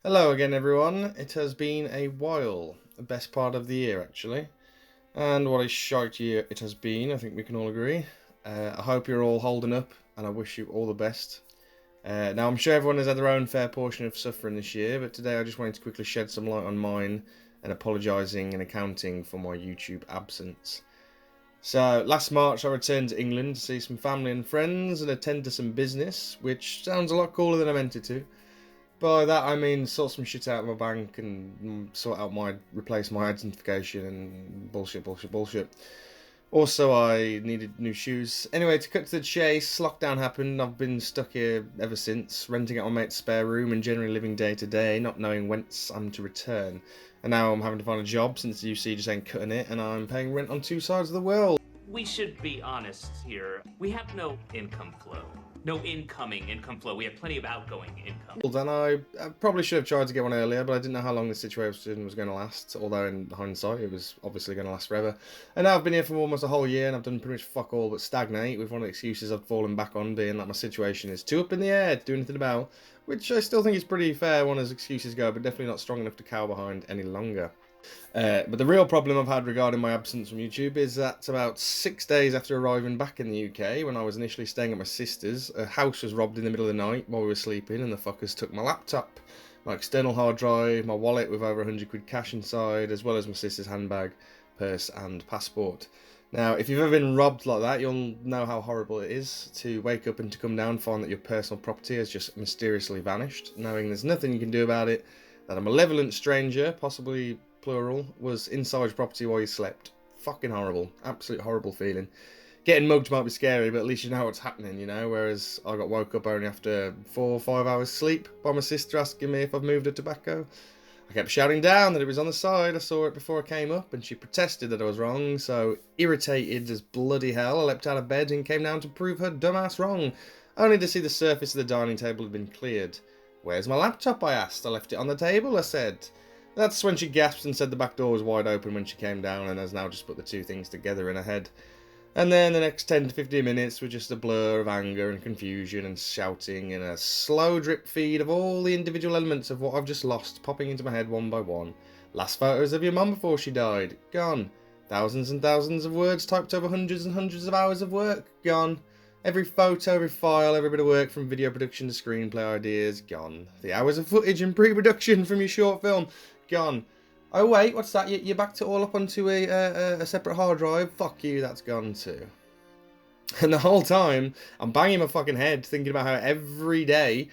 Hello again, everyone. It has been a while, the best part of the year, actually. And what a shite year it has been, I think we can all agree. I hope you're all holding up, and I wish you all the best. Now, I'm sure everyone has had their own fair portion of suffering this year, but today I just wanted to quickly shed some light on mine and apologising and accounting for my YouTube absence. So, last March I returned to England to see some family and friends and attend to some business, which sounds a lot cooler than I meant it to. By that I mean sort some shit out of my bank and replace my identification and bullshit. Also, I needed new shoes. Anyway, to cut to the chase, lockdown happened. I've been stuck here ever since, renting out my mate's spare room and generally living day to day, not knowing whence I'm to return. And now I'm having to find a job since the UC just ain't cutting it, and I'm paying rent on two sides of the world. We should be honest here. We have no income flow. No incoming income flow. We have plenty of outgoing income. And I probably should have tried to get one earlier, but I didn't know how long this situation was going to last, although in hindsight it was obviously going to last forever. And now I've been here for almost a whole year and I've done pretty much fuck all but stagnate, with one of the excuses I've fallen back on being that my situation is too up in the air to do anything about, which I still think is pretty fair one as excuses go, but definitely not strong enough to cower behind any longer. But the real problem I've had regarding my absence from YouTube is that about 6 days after arriving back in the UK, when I was initially staying at my sister's, a house was robbed in the middle of the night while we were sleeping, and the fuckers took my laptop, my external hard drive, my wallet with over 100 quid cash inside, as well as my sister's handbag, purse and passport. Now, if you've ever been robbed like that, you'll know how horrible it is to wake up and to come down and find that your personal property has just mysteriously vanished, knowing there's nothing you can do about it, that a malevolent stranger, possibly plural, was inside your property while you slept. Fucking horrible. Absolute horrible feeling. Getting mugged might be scary, but at least you know what's happening, you know, whereas I got woke up only after 4 or 5 hours sleep by my sister asking me if I've moved her tobacco. I kept shouting down that it was on the side. I saw it before I came up, and she protested that I was wrong, so irritated as bloody hell, I leapt out of bed and came down to prove her dumbass wrong, only to see the surface of the dining table had been cleared. "Where's my laptop?" I asked. "I left it on the table," I said. That's when she gasped and said the back door was wide open when she came down, and has now just put the two things together in her head. And then the next 10 to 15 minutes were just a blur of anger and confusion and shouting and a slow drip feed of all the individual elements of what I've just lost popping into my head one by one. Last photos of your mum before she died, gone. Thousands and thousands of words typed over hundreds and hundreds of hours of work, gone. Every photo, every file, every bit of work from video production to screenplay ideas, gone. The hours of footage and pre-production from your short film, gone. Oh wait, what's that? You backed it all up onto a separate hard drive? Fuck you, that's gone too. And the whole time, I'm banging my fucking head thinking about how every day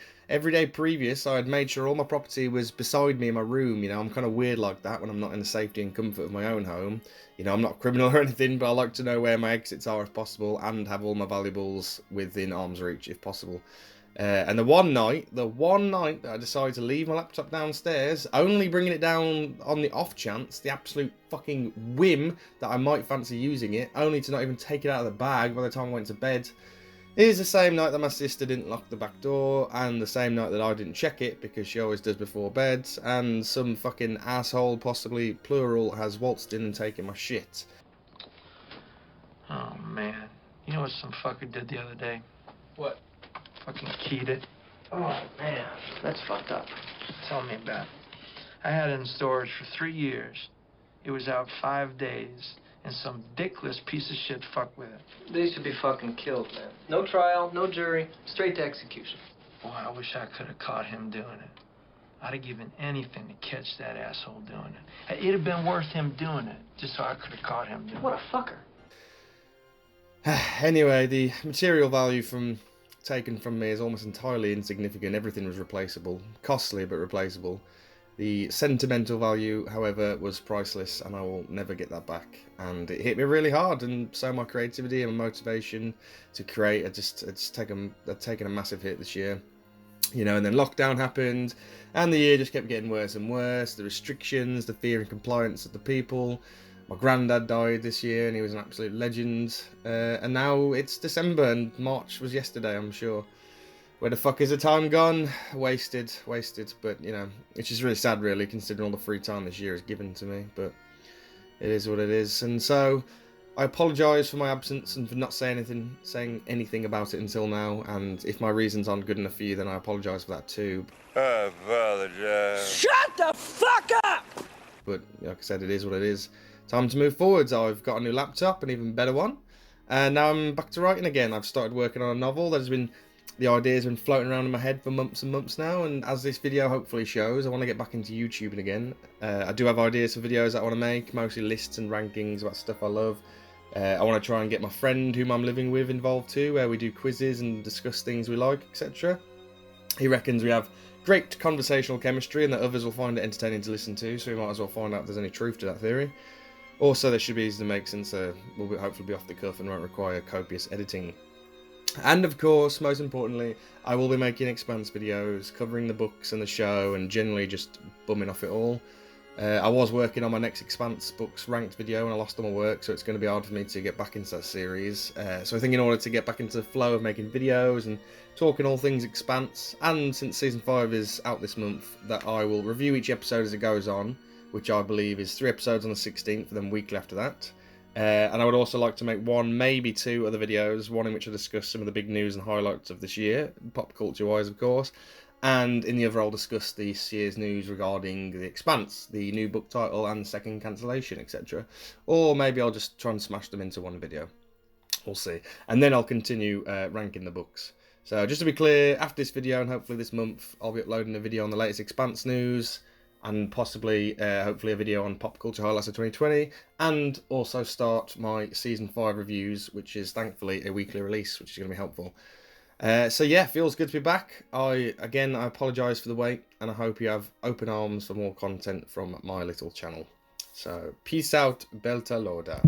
previous, I had made sure all my property was beside me in my room. You know, I'm kind of weird like that when I'm not in the safety and comfort of my own home. You know, I'm not a criminal or anything, but I like to know where my exits are if possible and have all my valuables within arm's reach if possible. And the one night that I decided to leave my laptop downstairs, only bringing it down on the off chance, the absolute fucking whim that I might fancy using it, only to not even take it out of the bag by the time I went to bed, is the same night that my sister didn't lock the back door, and the same night that I didn't check it, because she always does before bed, and some fucking asshole, possibly plural, has waltzed in and taken my shit. Oh, man. You know what some fucker did the other day? What? Fucking keyed it. Oh, man. That's fucked up. Tell me about it. I had it in storage for 3 years. It was out 5 days, and some dickless piece of shit fucked with it. They should be fucking killed, man. No trial, no jury, straight to execution. Boy, I wish I could have caught him doing it. I'd have given anything to catch that asshole doing it. It'd have been worth him doing it, just so I could have caught him doing it. What a fucker. Anyway, the material value taken from me is almost entirely insignificant. Everything was replaceable. Costly, but replaceable. The sentimental value, however, was priceless, and I will never get that back. And it hit me really hard, and so my creativity and my motivation to create it's taken a massive hit this year. You know, and then lockdown happened, and the year just kept getting worse and worse. The restrictions, the fear and compliance of the people. My granddad died this year, and he was an absolute legend. And now it's December, and March was yesterday, I'm sure. Where the fuck is the time gone? Wasted. But, you know, it's just really sad, really, considering all the free time this year is given to me. But it is what it is. And so, I apologise for my absence and for not saying anything about it until now. And if my reasons aren't good enough for you, then I apologise for that too. I apologize. Shut the fuck up! But like I said, it is what it is. Time to move forwards. I've got a new laptop, an even better one. And now I'm back to writing again. I've started working on a novel. The idea's been floating around in my head for months and months now. And as this video hopefully shows, I want to get back into YouTubing again. I do have ideas for videos that I want to make, mostly lists and rankings about stuff I love. I want to try and get my friend whom I'm living with involved too, where we do quizzes and discuss things we like, etc. He reckons we have great conversational chemistry and that others will find it entertaining to listen to, so we might as well find out if there's any truth to that theory. Also, they should be easy to make since we'll hopefully be off the cuff and won't require copious editing. And of course, most importantly, I will be making Expanse videos, covering the books and the show, and generally just bumming off it all. I was working on my next Expanse books ranked video and I lost all my work, so it's going to be hard for me to get back into that series. So I think in order to get back into the flow of making videos and talking all things Expanse, and since Season 5 is out this month, that I will review each episode as it goes on, which I believe is 3 episodes on the 16th, and then weekly after that. And I would also like to make 1, maybe 2 other videos, one in which I discuss some of the big news and highlights of this year, pop culture wise of course, and in the other I'll discuss this year's news regarding The Expanse, the new book title and second cancellation, etc. Or maybe I'll just try and smash them into one video. We'll see. And then I'll continue ranking the books. So just to be clear, after this video and hopefully this month, I'll be uploading a video on the latest Expanse news, and possibly, hopefully a video on pop culture highlights of 2020, and also start my Season 5 reviews, which is thankfully a weekly release, which is going to be helpful. So yeah, feels good to be back. I apologise for the wait, and I hope you have open arms for more content from my little channel. So, peace out, belterlowda.